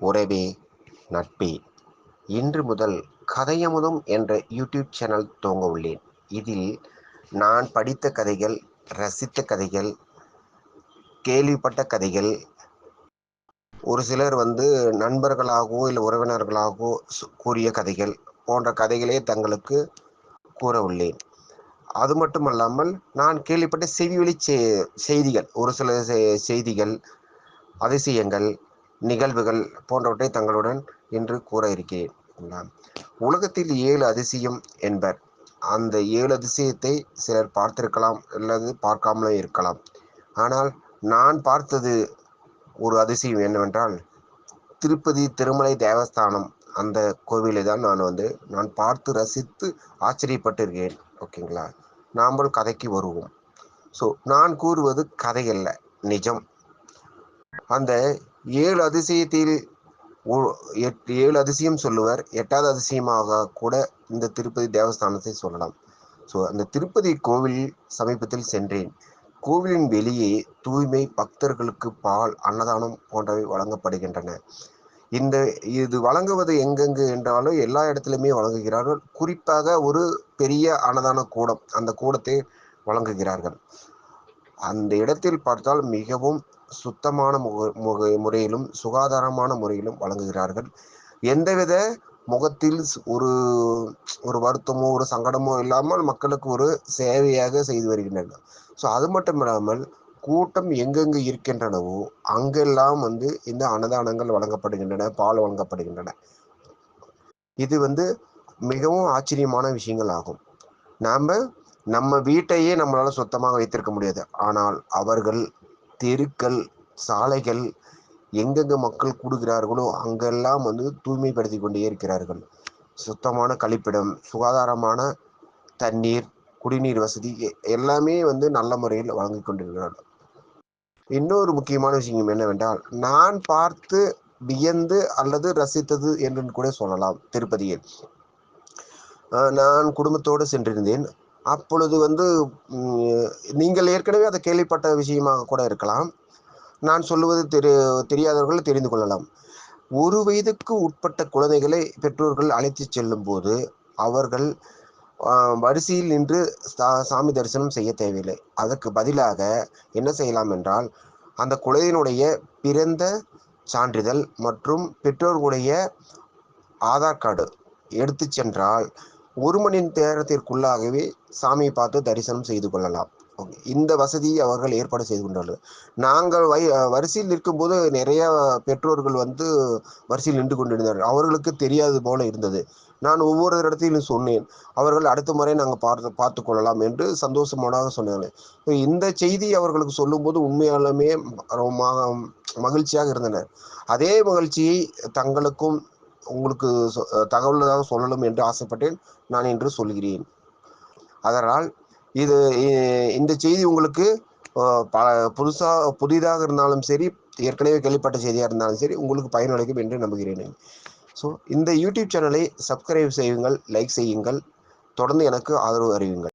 உறவே நட்பே. இன்று முதல் கதையமுதம் என்ற யூடியூப் சேனல் துவங்க உள்ளேன். இதில் நான் படித்த கதைகள், ரசித்த கதைகள், கேள்விப்பட்ட கதைகள், ஒரு சிலர் நண்பர்களாகவோ இல்லை உறவினர்களாகவோ கூறிய கதைகள் போன்ற கதைகளே தங்களுக்கு கூற உள்ளேன். அது மட்டுமல்லாமல் நான் கேள்விப்பட்ட செவிவழி செய்திகள், ஒரு சில செய்திகள், அதிசயங்கள், நிகழ்வுகள் போன்றவற்றை தங்களுடன் இன்று கூற இருக்கிறேன். உலகத்தில் 7 அதிசயம் என்பர். அந்த 7 அதிசயத்தை சிலர் பார்த்திருக்கலாம் அல்லது பார்க்காமலே இருக்கலாம். ஆனால் நான் பார்த்தது ஒரு அதிசயம் என்னவென்றால், திருப்பதி திருமலை தேவஸ்தானம். அந்த கோவிலை தான் நான் பார்த்து ரசித்து ஆச்சரியப்பட்டிருக்கேன். ஓகேங்களா? நாமல் கதைக்கு வருவோம். ஸோ நான் கூறுவது கதை அல்ல, நிஜம். அந்த 7 அதிசயத்தில் 7 அதிசயம் சொல்லுவர். 8வது அதிசயமாக கூட இந்த திருப்பதி தேவஸ்தானத்தை சொல்லலாம். ஸோ அந்த திருப்பதி கோவில் சமீபத்தில் சென்றேன். கோவிலின் வெளியே தூய்மை, பக்தர்களுக்கு பால், அன்னதானம் போன்றவை வழங்கப்படுகின்றன. இது வழங்குவது எங்கெங்கு என்றாலும் எல்லா இடத்துலையுமே வழங்குகிறார்கள். குறிப்பாக ஒரு பெரிய அன்னதான கூடம், அந்த கூடத்தை வழங்குகிறார்கள். அந்த இடத்தில் பார்த்தால் மிகவும் சுத்தமான முறையிலும் சுகாதாரமான முறையிலும் வழங்குகிறார்கள். எந்தவித முகத்தில் ஒரு ஒரு வருத்தமோ ஒரு சங்கடமோ இல்லாமல் மக்களுக்கு ஒரு சேவையாக செய்து வருகின்றனர். ஸோ அது மட்டும் இல்லாமல் கூட்டம் எங்கெங்கு இருக்கின்றனவோ அங்கெல்லாம் இந்த அன்னதானங்கள் வழங்கப்படுகின்றன, பால் வழங்கப்படுகின்றன. இது மிகவும் ஆச்சரியமான விஷயங்கள் ஆகும். நம்ம வீட்டையே நம்மளால சுத்தமாக வைத்திருக்க முடியாது. ஆனால் அவர்கள் தெருக்கள், சாலைகள் எங்கெங்க மக்கள் கூடுகிறார்களோ அங்கெல்லாம் தூய்மைப்படுத்தி கொண்டே இருக்கிறார்கள். சுத்தமான கழிப்பிடம், சுகாதாரமான தண்ணீர், குடிநீர் வசதி எல்லாமே நல்ல முறையில் வழங்கி கொண்டிருக்கிறார்கள். இன்னொரு முக்கியமான விஷயம் என்னவென்றால், நான் பார்த்து வியந்து அல்லது ரசித்தது என்று கூட சொல்லலாம். திருப்பதியில் நான் குடும்பத்தோடு சென்றிருந்தேன். அப்பொழுது நீங்கள் ஏற்கனவே அதை கேள்விப்பட்ட விஷயமாக கூட இருக்கலாம். நான் சொல்லுவது தெரியாதவர்கள் தெரிந்து கொள்ளலாம். 1 வயதுக்கு உட்பட்ட குழந்தைகளை பெற்றோர்கள் அழைத்து செல்லும் போது அவர்கள் வரிசையில் நின்று சாமி தரிசனம் செய்ய தேவையில்லை. அதற்கு பதிலாக என்ன செய்யலாம் என்றால், அந்த குழந்தையினுடைய பிறந்த சான்றிதழ் மற்றும் பெற்றோர்களுடைய ஆதார் கார்டு எடுத்து சென்றால் 1 மணி நேரத்திற்குள்ளாகவே சாமியை பார்த்து தரிசனம் செய்து கொள்ளலாம். இந்த வசதியை அவர்கள் ஏற்பாடு செய்து கொண்டார்கள். நாங்கள் வரிசையில் நிற்கும்போது நிறைய பெற்றோர்கள் வரிசையில் நின்று கொண்டிருந்தார்கள். அவர்களுக்கு தெரியாது போல இருந்தது. நான் ஒவ்வொரு இடத்திலும் சொன்னேன். அவர்கள் அடுத்த முறை நாங்கள் பார்த்து கொள்ளலாம் என்று சந்தோஷமாக சொன்னார்கள். இந்த செய்தி அவர்களுக்கு சொல்லும்போது உண்மையாலுமே மகிழ்ச்சியாக இருந்தனர். அதே மகிழ்ச்சியை தங்களுக்கும் உங்களுக்கு தகவலாக சொல்லணும் என்று ஆசைப்பட்டேன். நான் இன்று சொல்கிறேன். அதனால் இந்த செய்தி உங்களுக்கு புதிதாக இருந்தாலும் சரி, ஏற்கனவே கேள்விப்பட்ட செய்தியாக இருந்தாலும் சரி, உங்களுக்கு பயனளிக்கும் என்று நம்புகிறேன். ஸோ இந்த யூடியூப் சேனலை சப்ஸ்கிரைப் செய்யுங்கள், லைக் செய்யுங்கள், தொடர்ந்து எனக்கு ஆதரவு அறிவியுங்கள்.